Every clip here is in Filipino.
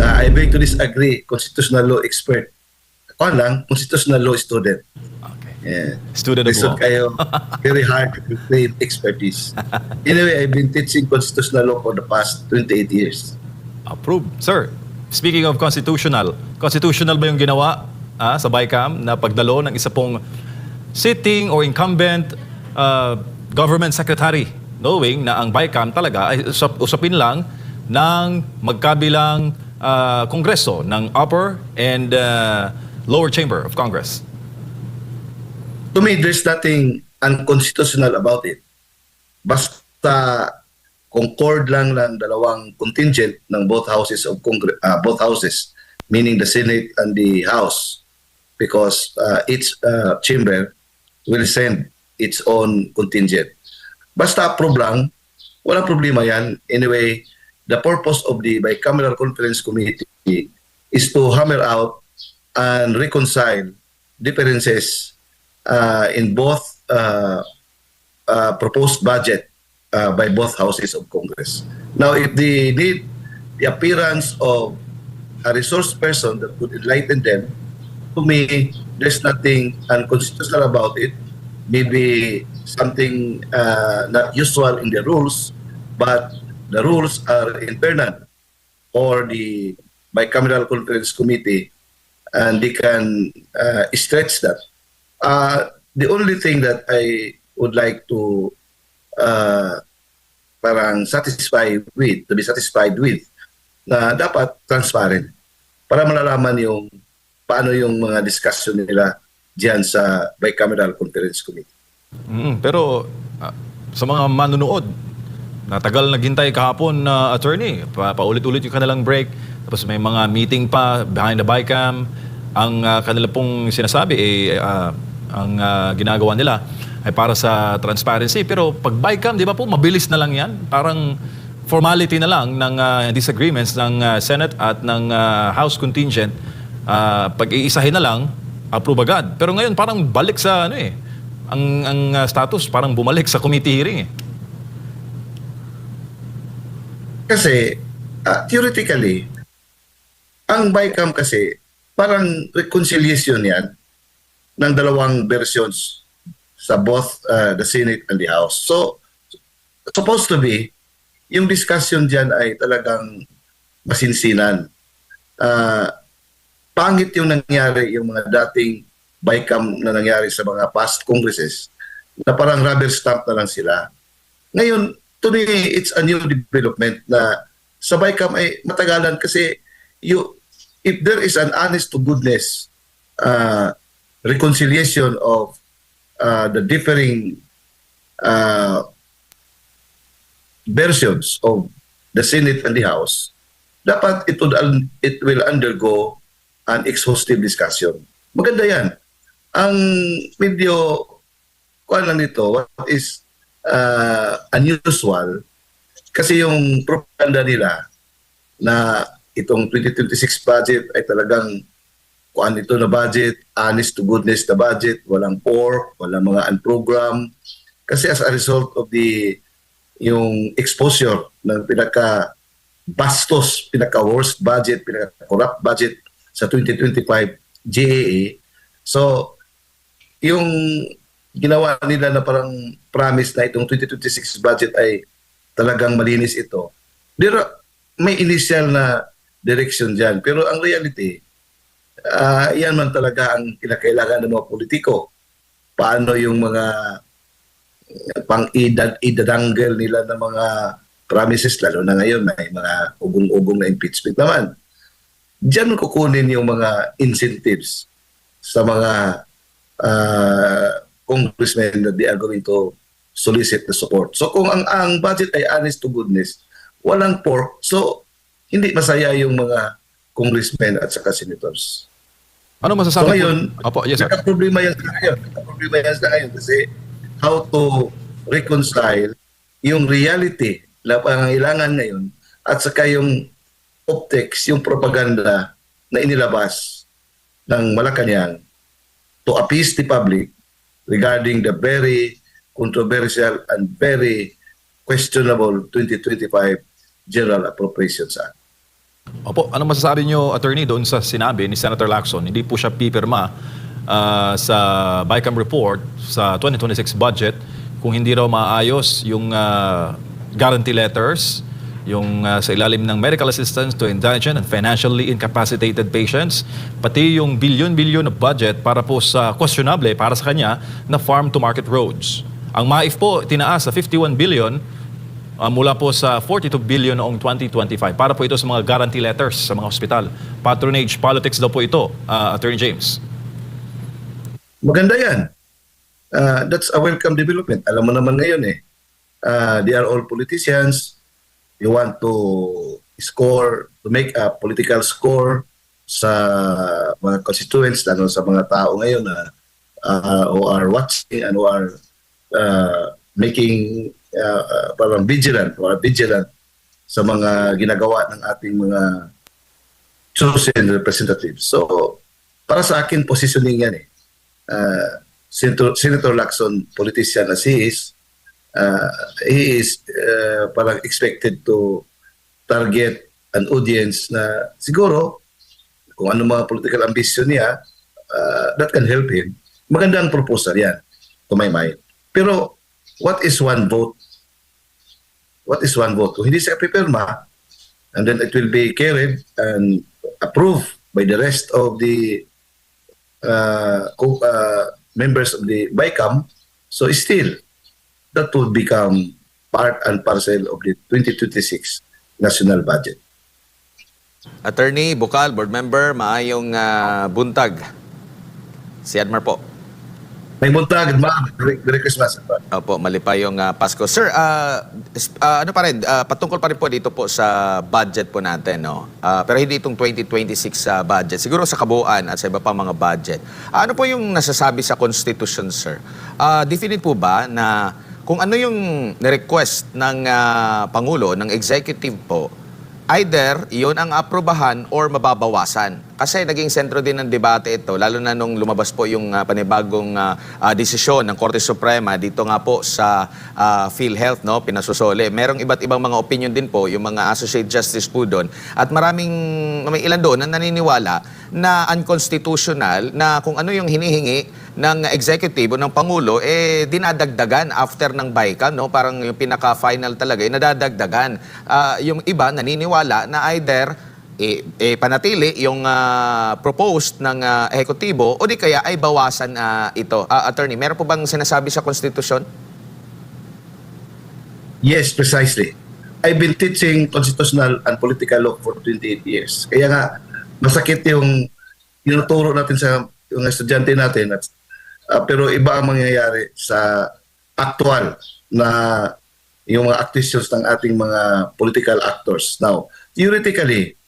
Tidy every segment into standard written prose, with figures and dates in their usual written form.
I beg to disagree, constitutional law expert. Ako lang, constitutional law student. Okay. Yeah. Student of Lisod law. kayo, very hard to claim expertise. Anyway, I've been teaching constitutional law for the past 28 years. Approved. Sir, speaking of constitutional ba yung ginawa sa BICAM na pagdalo ng isa pong sitting or incumbent government secretary, knowing na ang BICAM talaga ay usapin lang ng magkabilang kongreso ng upper and lower chamber of Congress? To me, there's nothing unconstitutional about it. Basta concord lang ng dalawang contingent ng both houses of Congress, both houses, meaning the Senate and the House, because each chamber will send its own contingent. Basta approve lang, walang problema yan. Anyway, the purpose of the Bicameral Conference Committee is to hammer out and reconcile differences in both proposed budget by both houses of Congress. Now, if they need the appearance of a resource person that could enlighten them, to me, there's nothing unconstitutional about it. Maybe something not usual in the rules, but the rules are internal or the Bicameral Conference Committee, and they can stretch that. The only thing that I would like to parang to be satisfied with, na dapat transparent para malalaman yung paano yung mga discussion nila diyan sa Bicameral Conference Committee. Pero sa mga manunood, natagal naghintay kahapon na attorney, paulit-ulit yung kanilang break, tapos may mga meeting pa behind the BICAM. Ang kanila pong sinasabi ang ginagawa nila ay para sa transparency. Pero pag BICAM, di ba po, mabilis na lang yan. Parang formality na lang ng disagreements ng Senate at ng House contingent. Pag-iisahin na lang, approve agad. Pero ngayon parang balik sa ang status parang bumalik sa committee hearing eh. Kasi theoretically, ang BICAM kasi parang reconciliation yan ng dalawang versions sa both the Senate and the House. So, supposed to be, yung discussion dyan ay talagang masinsinan. Pangit yung nangyari, yung mga dating BICAM na nangyari sa mga past congresses, na parang rubber stamp na lang sila. Ngayon, to me, it's a new development na sa BICAM ay matagalan kasi if there is an honest to goodness reconciliation of the differing versions of the Senate and the House, dapat it will undergo an exhaustive discussion. Maganda yan. Ang medyo kuwan lang nito, what is unusual, kasi yung propaganda nila na itong 2026 budget ay talagang kuan ito na budget, honest to goodness na budget, walang pork, walang mga unprogram. Kasi as a result of yung exposure ng pinaka-bastos, pinaka-worst budget, pinaka-corrupt budget sa 2025 GAA. So, yung ginawa nila na parang promise na itong 2026 budget ay talagang malinis ito. Pero may initial na direction dyan. Pero ang reality, yan man talaga ang kinakailangan ng mga politiko. Paano yung mga pang-idadanggel nila ng mga promises, lalo na ngayon may mga ugong-ugong na impeachment naman. Diyan kukunin yung mga incentives sa mga congressmen that they are going to solicit the support. So kung ang budget ay honest to goodness, walang pork, so hindi masaya yung mga congressmen at saka senators. Ano masasabi so ngayon, yes, nagka-problema yan sa ngayon. Kasi how to reconcile yung reality na pangangailangan ngayon at saka yung optics, yung propaganda na inilabas ng Malacanang to appease the public regarding the very controversial and very questionable 2025 General Appropriations Act. Opo, ano masasabi niyo, attorney, doon sa sinabi ni Senator Lacson, hindi po siya pipirma sa BICAM report sa 2026 budget kung hindi raw maayos yung guarantee letters, yung sa ilalim ng medical assistance to indigent and financially incapacitated patients, pati yung billion-billion of budget para po sa questionable para sa kanya na farm-to-market roads. Ang MAIF po tinaas sa 51 billion mula po sa 42 billion noong 2025 para po ito sa mga guarantee letters sa mga ospital. Patronage politics daw po ito, Attorney James. Maganda yan. That's a welcome development. Alam mo naman ngayon they are all politicians. You want to score, to make a political score sa mga constituents, lalo sa mga tao ngayon na who are watching and who are making parang vigilant sa mga ginagawa ng ating mga chosen representatives. So, para sa akin, positioning yan Senator Lacson, politician as he is parang expected to target an audience na siguro kung ano mga political ambition niya, that can help him. Magandang proposal yan, to my mind. Pero, what is one vote? What is one vote? Kung hindi siya pipirma, and then it will be carried and approved by the rest of the members of the BICAM, so still, that will become part and parcel of the 2026 national budget. Attorney Bukal, board member, maayong buntag. Si Admar po. May buntag, ma'am. Merry Christmas. Opo, malipayong Pasko. Sir, ano pa rin, patungkol pa rin po dito po sa budget po natin, no? Pero hindi itong 2026 budget. Siguro sa kabuuan at sa iba pa mga budget. Ano po yung nasasabi sa Constitution, sir? Definite po ba na kung ano yung request ng Pangulo, ng Executive po, either iyon ang aprobahan or mababawasan. Kasi naging sentro din ng debate ito, lalo na nung lumabas po yung panibagong desisyon ng Korte Suprema dito nga po sa PhilHealth, no, pinasusole. Merong iba't ibang mga opinion din po, yung mga Associate Justice po doon. At may ilan doon na naniniwala na unconstitutional na kung ano yung hinihingi ng executive o ng Pangulo, dinadagdagan after ng BICAM, no? Parang yung pinaka-final talaga, nadadagdagan. Yung iba naniniwala na either panatili yung proposed ng ehekutibo o di kaya ay bawasan ito. Attorney, meron po bang sinasabi sa Constitution? Yes, precisely. I've been teaching constitutional and political law for 28 years. Kaya nga, masakit yung tinuturo natin sa yung estudyante natin. Pero iba ang mangyayari sa actual na yung mga actions ng ating mga political actors. Now, theoretically,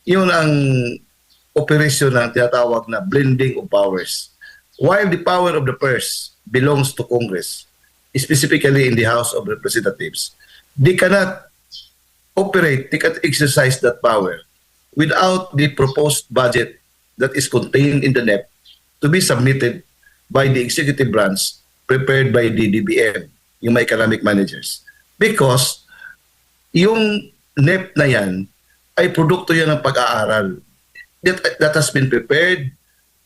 yun ang operation ng tinatawag na blending of powers. While the power of the purse belongs to Congress, specifically in the House of Representatives, they cannot operate, they cannot exercise that power without the proposed budget that is contained in the NEP to be submitted by the executive branch prepared by the DBM, yung mga economic managers. Because yung NEP na yan ay produkto yan ng pag-aaral that has been prepared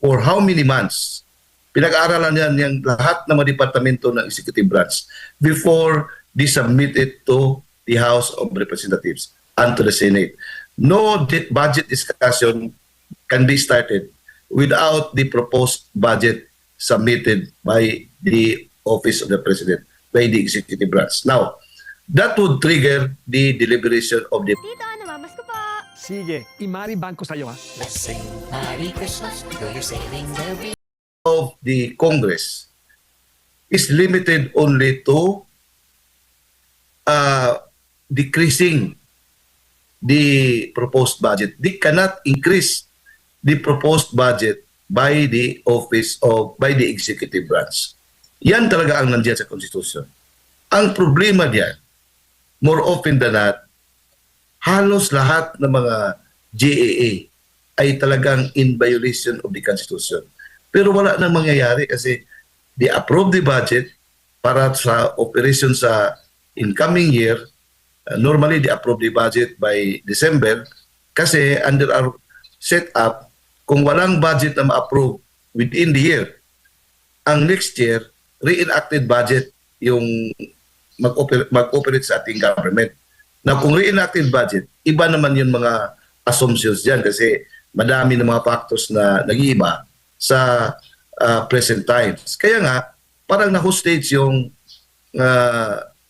for how many months. Pinag-aaralan yan yung lahat ng mga departamento ng executive branch before they submit it to the House of Representatives and to the Senate. No budget discussion can be started without the proposed budget submitted by the Office of the President, by the executive branch. Now, that would trigger the deliberation of the Tito, namamas ko po. Sige, imariban ko sa'yo ha. Let's sing Merry Christmas, do your savings every of the Congress is limited only to decreasing the proposed budget. They cannot increase the proposed budget by the by the executive branch. Yan talaga ang nandiyan sa Constitution. Ang problema diyan, more often than not, halos lahat ng mga GAA ay talagang in violation of the Constitution. Pero wala nang mangyayari kasi they approve the budget para sa operation sa incoming year. Normally, they approve the budget by December. Kasi under our setup, kung walang budget na ma-approve within the year, ang next year, re-enacted budget yung mag-operate sa ating government. Na kung re-enacted budget, iba naman yung mga assumptions dyan kasi madami ng mga factors na nag-iiba sa present times. Kaya nga, parang na-hostage yung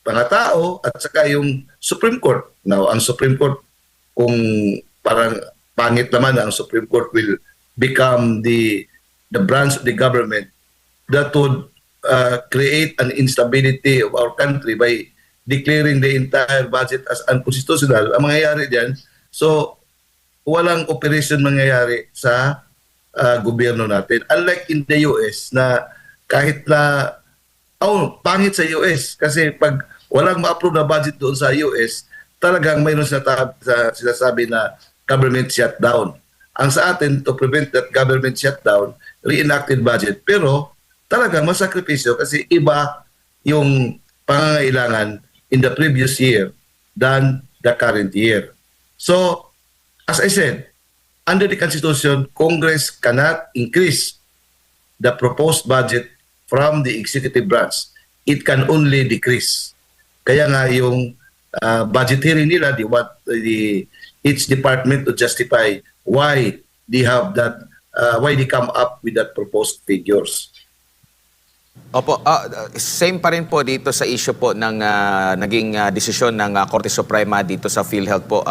mga tao at saka yung Supreme Court. Now, ang Supreme Court, kung parang pangit naman na ang Supreme Court will become the branch of the government that would create an instability of our country by declaring the entire budget as unconstitutional. Ang mangyayari dyan, so walang operation mangyayari sa gobyerno natin. Unlike in the US na kahit na pangit sa US kasi pag walang ma-approve na budget doon sa US, talagang mayroon sinasabi na government shutdown. Ang sa atin, to prevent that government shutdown, re-enacted budget. Pero talagang masakripisyo kasi iba yung pangangailangan in the previous year than the current year. So, as I said, under the Constitution, Congress cannot increase the proposed budget from the executive branch. It can only decrease. Kaya nga yung budget hearing nila, they want each department to justify why they have that, why they come up with that proposed figures. Opo, same pa rin po dito sa issue po ng naging desisyon ng Korte Suprema dito sa PhilHealth po,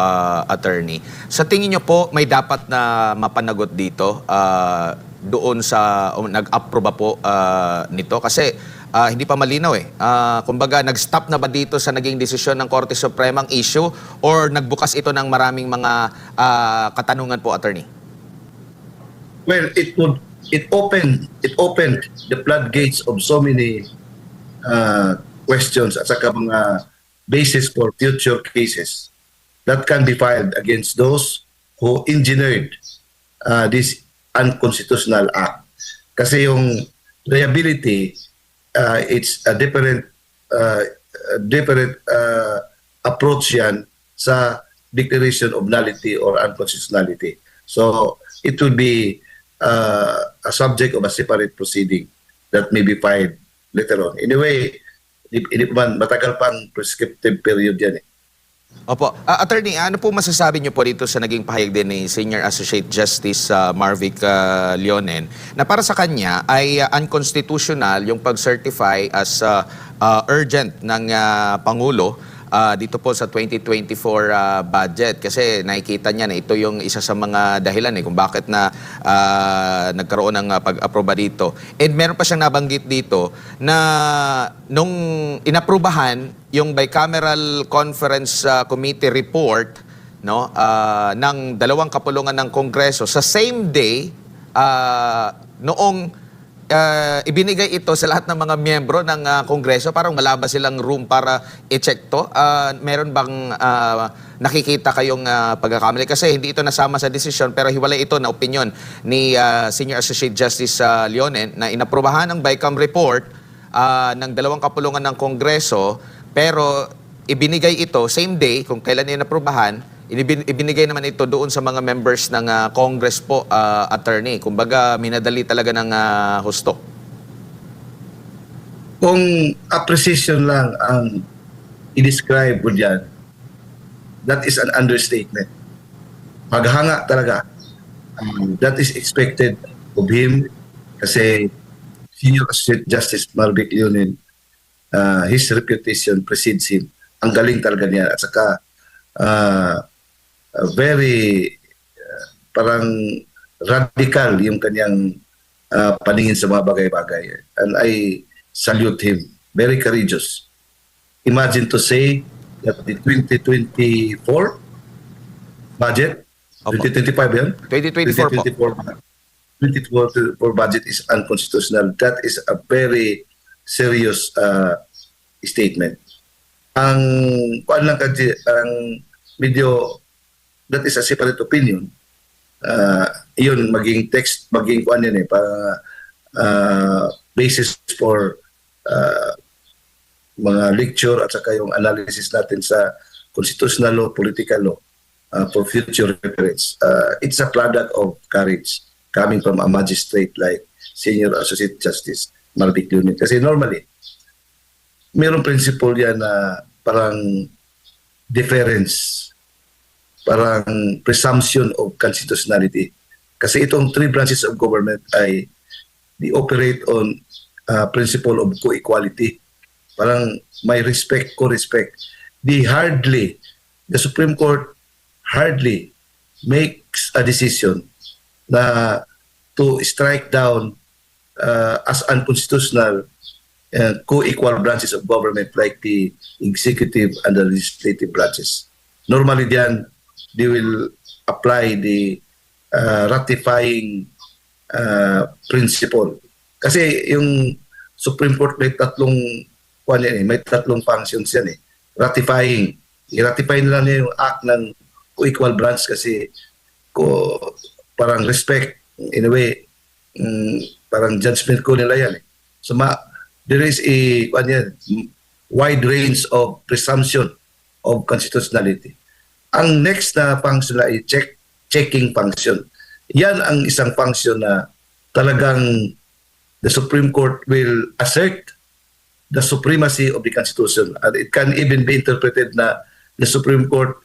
attorney. Sa tingin niyo po, may dapat na mapanagot dito doon sa nag-approve po nito? Kasi hindi pa malinaw eh. Kumbaga, nag-stop na ba dito sa naging desisyon ng Korte Suprema ang issue or nagbukas ito ng maraming mga katanungan po, attorney? Well, it opened the floodgates of so many questions at saka mga basis for future cases that can be filed against those who engineered this unconstitutional act. Kasi yung liability, it's a different approach yan sa declaration of nullity or unconstitutionality. So it will be a subject of a separate proceeding that may be filed later on. Anyway, matagal pang prescriptive period yan eh. Opo. Attorney, ano po masasabi niyo po dito sa naging pahayag din ni Senior Associate Justice Marvic Leonen na para sa kanya ay unconstitutional yung pag-certify as urgent ng Pangulo dito po sa 2024 budget kasi nakikita niya na ito yung isa sa mga dahilan kung bakit na nagkaroon ng pag-aproba dito. And meron pa siyang nabanggit dito na nung inaprubahan yung bicameral conference committee report ng dalawang kapulungan ng Kongreso sa same day noong ibinigay ito sa lahat ng mga miyembro ng Kongreso, parang wala ba silang room para i-check to? Meron bang nakikita kayong pagkakamali? Kasi hindi ito nasama sa desisyon pero hiwalay ito na opinion ni Senior Associate Justice Leonen na inaprubahan ang BICAM report ng dalawang kapulungan ng Kongreso pero ibinigay ito same day kung kailan inaprubahan, ibinigay naman ito doon sa mga members ng Congress po, attorney. Kumbaga, minadali talaga ng husto. Kung appreciation lang ang i-describe mo dyan, that is an understatement. Maghanga talaga. That is expected of him kasi Senior Associate Justice Marvic Leonen, his reputation precedes him. Ang galing talaga niya. At saka, very parang radical yung kanyang paningin sa mga bagay-bagay. And I salute him. Very courageous. Imagine to say that the 2024 budget, Opo. 2025 yan? 2024 po. 2024 budget is unconstitutional. That is a very serious statement. Ang kuan lang kasi ang medyo that is a separate opinion. Yun maging text, maging kuan yan basis for mga lecture at saka yung analysis natin sa constitutional law, political law. for future reference. It's a product of courage coming from a magistrate like Senior Associate Justice Marvic Leonin. Kasi normally, mayroong principle yan na parang deference, parang presumption of constitutionality. Kasi itong three branches of government ay they operate on principle of co-equality. Parang may respect, co-respect. The Supreme Court hardly makes a decision na to strike down as unconstitutional co-equal branches of government like the executive and the legislative branches. Normally diyan, they will apply the ratifying principle. Kasi yung Supreme Court may tatlong functions yan eh. Ratifying. I-ratify nila niya yung act ng co-equal branch kasi parang respect in a way, parang judgment ko nila yan eh. So there is a wide range of presumption of constitutionality. Ang next na function ay checking function. Yan ang isang function na talagang the Supreme Court will assert the supremacy of the Constitution. And it can even be interpreted na the Supreme Court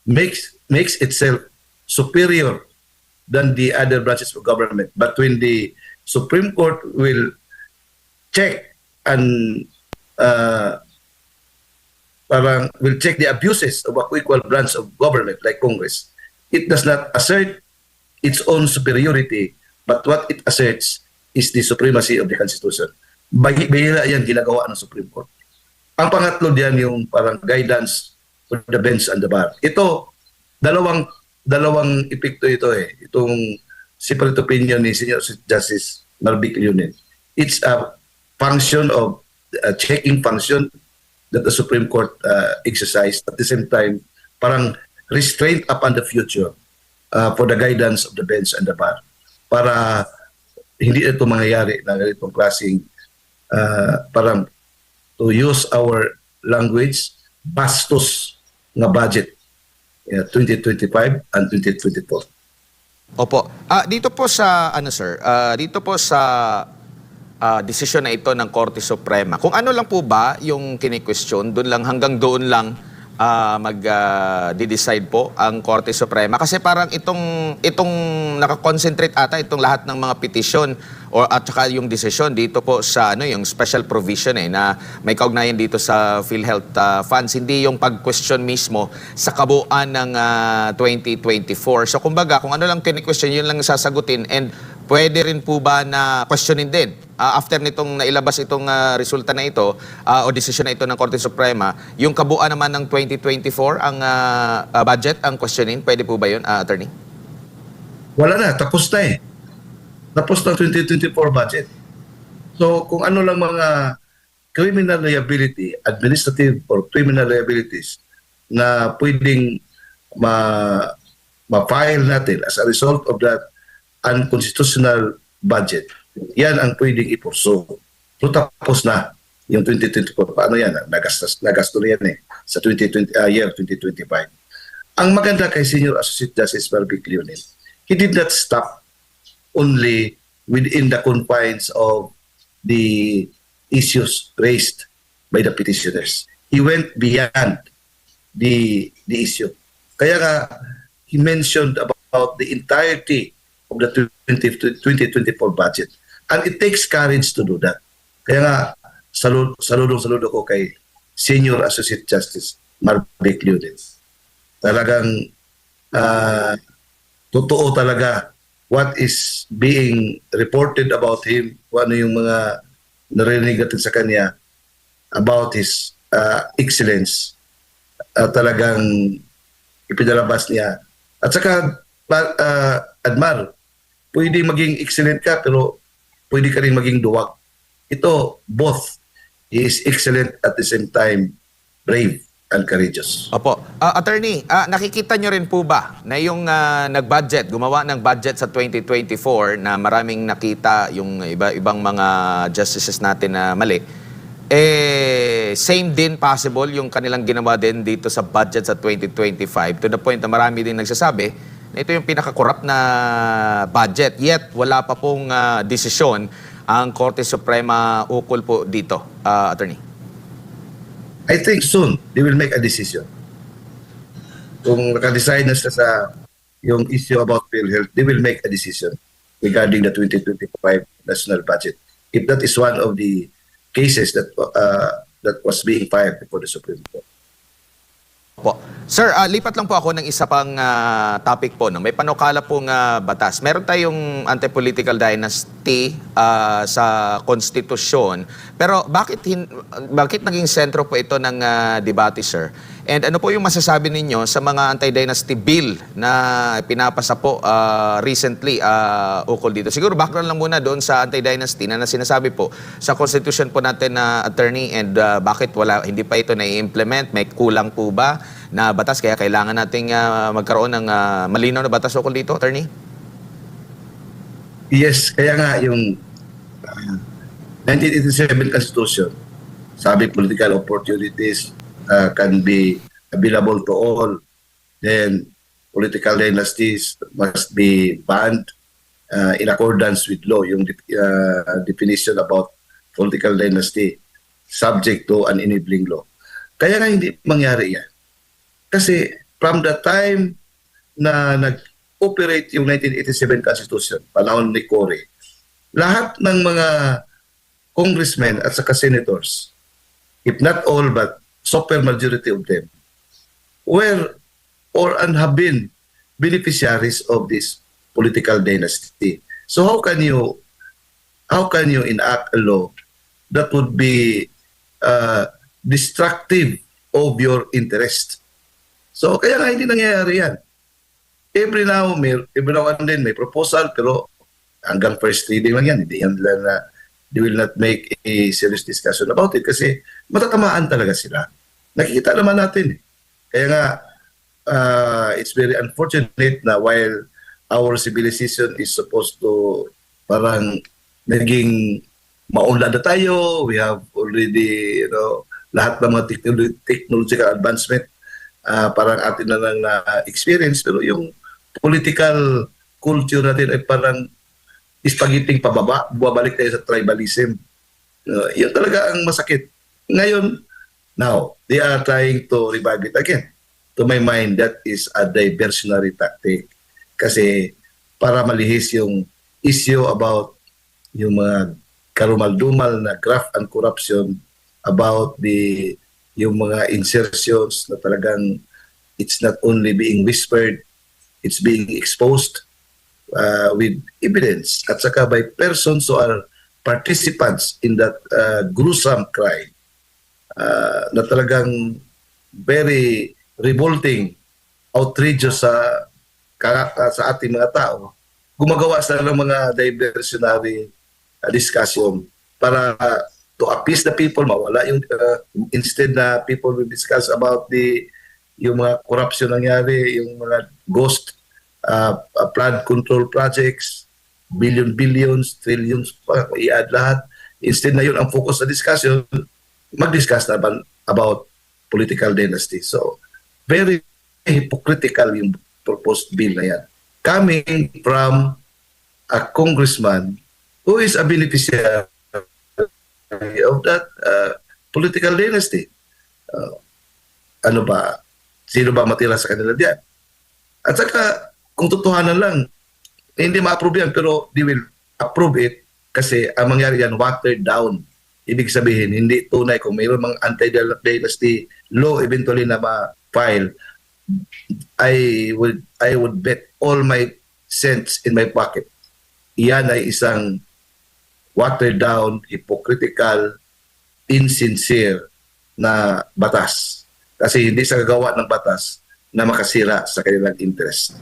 makes itself superior than the other branches of government. But when the Supreme Court will check and will check the abuses of a co-equal branch of government like Congress, it does not assert its own superiority, but what it asserts is the supremacy of the Constitution. Bihira yan ginagawa ng Supreme Court. Ang pangatlo diyan yung parang guidance for the bench and the bar. Ito, dalawang epekto ito eh. Itong separate opinion ni Senior Justice Marvic Leonin. It's a function of a checking function that the Supreme Court exercised. At the same time, parang restraint upon the future for the guidance of the bench and the bar. Para hindi ito mangyayari na ganitong klaseng parang to use our language, bastos nga budget 2025 and 2024. Opo. Dito po sa dito po sa desisyon na ito ng Korte Suprema. Kung ano lang po ba yung kini-question, hanggang doon lang mag-decide po ang Korte Suprema, kasi parang itong nakakonsentrate ata itong lahat ng mga petisyon at saka yung desisyon dito po sa yung special provision na may kaugnayan dito sa PhilHealth funds, hindi yung pag-question mismo sa kabuuan ng 2024. So kumbaga, kung ano lang kini-question, yun lang sasagutin, and pwede rin po ba na questionin din after nitong nailabas itong resulta na ito o desisyon na ito ng Korte Suprema, yung kabuuan naman ng 2024 ang budget ang questionin? Pwede po ba yun, attorney? Wala na, tapos na eh. Tapos na 2024 budget. So kung ano lang mga criminal liability, administrative or criminal liabilities na pwedeng ma-file natin as a result of that unconstitutional budget, yan ang pwedeng i-pursue. So tapos na yung 2024. Paano yan? Nagasto na yan sa year 2025. Ang maganda kay Senior Associate Justice Marvic Leonin, he did not stop only within the confines of the issues raised by the petitioners. He went beyond the issue. Kaya nga, he mentioned about the entirety of the 2024 budget. And it takes courage to do that. Kaya nga, saludo ko kay Senior Associate Justice Marvic Leonin. Talagang totoo talaga what is being reported about him, kung ano yung mga narinig natin sa kanya about his excellence. Talagang ipinalabas niya. At saka, Admar, pwede maging excellent ka, pero pwede ka rin maging duwag. Ito, both. He is excellent at the same time, brave and courageous. Opo. Attorney, nakikita nyo rin po ba na yung gumawa ng budget sa 2024 na maraming nakita yung ibang mga justices natin na mali, Same din possible yung kanilang ginawa din dito sa budget sa 2025 to the point na marami din nagsasabi na ito yung pinaka-corrupt na budget. Yet, wala pa pong desisyon ang Korte Suprema ukol po dito, Attorney. I think soon they will make a decision. Kung naka-decide na sila sa yung issue about PhilHealth, they will make a decision regarding the 2025 national budget. If that is one of the cases that was being filed before the Supreme Court. Po. Sir, lipat lang po ako ng isa pang topic po. No? May panukala pong batas. Meron tayong anti-political dynasty sa konstitusyon. Pero bakit naging sentro po ito ng debate, sir? And ano po yung masasabi ninyo sa mga anti-dynasty bill na pinapasa po recently ukol dito? Siguro background lang muna doon sa anti-dynasty na sinasabi po sa constitution po natin na attorney, and bakit hindi pa ito na-implement? May kulang po ba na batas kaya kailangan nating magkaroon ng malinaw na batas ukol dito, attorney? Yes, kaya nga yung 1987 Constitution, sabi political opportunities can be available to all. Then political dynasties must be banned in accordance with law. Yung definition about political dynasty subject to an enabling law. Kaya nga hindi mangyari yan. Kasi from the time na nag-operate yung 1987 Constitution, panahon ni Cory, lahat ng mga congressmen at saka senators, if not all but super majority of them, were or have been beneficiaries of this political dynasty. So how can you enact a law that would be destructive of your interest? So kaya nga hindi nangyayari yan. Every now and then may proposal, pero hanggang first reading lang yan. Hindi yan na they will not make a serious discussion about it kasi matatamaan talaga sila. Nakikita naman natin. Kaya nga, it's very unfortunate na while our civilization is supposed to parang naging maunlad na tayo, we have already, lahat ng mga technological advancement, parang atin na lang na-experience, pero yung political culture natin ay parang ispagiting pababa, bumabalik tayo sa tribalism. Yun talaga ang masakit. Ngayon, now, they are trying to revive it again. To my mind, that is a diversionary tactic. Kasi para malihis yung issue about yung mga karumal-dumal na graft and corruption about yung mga insertions na talagang it's not only being whispered, it's being exposed with evidence at saka by persons who are participants in that gruesome crime na talagang very revolting, outrageous sa ating mga tao. Gumagawa sila ng mga diversionary discussion para to appease the people, mawala yung instead na people will discuss about yung mga corruption nangyari, yung mga ghost flood control projects, billions, trillions pa, i-add lahat. Instead na yun ang focus sa discussion, mag-discuss naman about political dynasty. So, very hypocritical yung proposed bill na yan. Coming from a congressman who is a beneficiary of that political dynasty. Sino ba matira sa kanila diyan? At saka, kung totohanan lang, hindi ma-approve yan, pero they will approve it kasi ang mangyari yan, watered down. Ibig sabihin, hindi tunay. Kung mayroon mga anti-dynasty law eventually na ma-file, I would bet all my cents in my pocket. Iyan ay isang watered down, hypocritical, insincere na batas. Kasi hindi sa gagawa ng batas na makasira sa kanilang interest.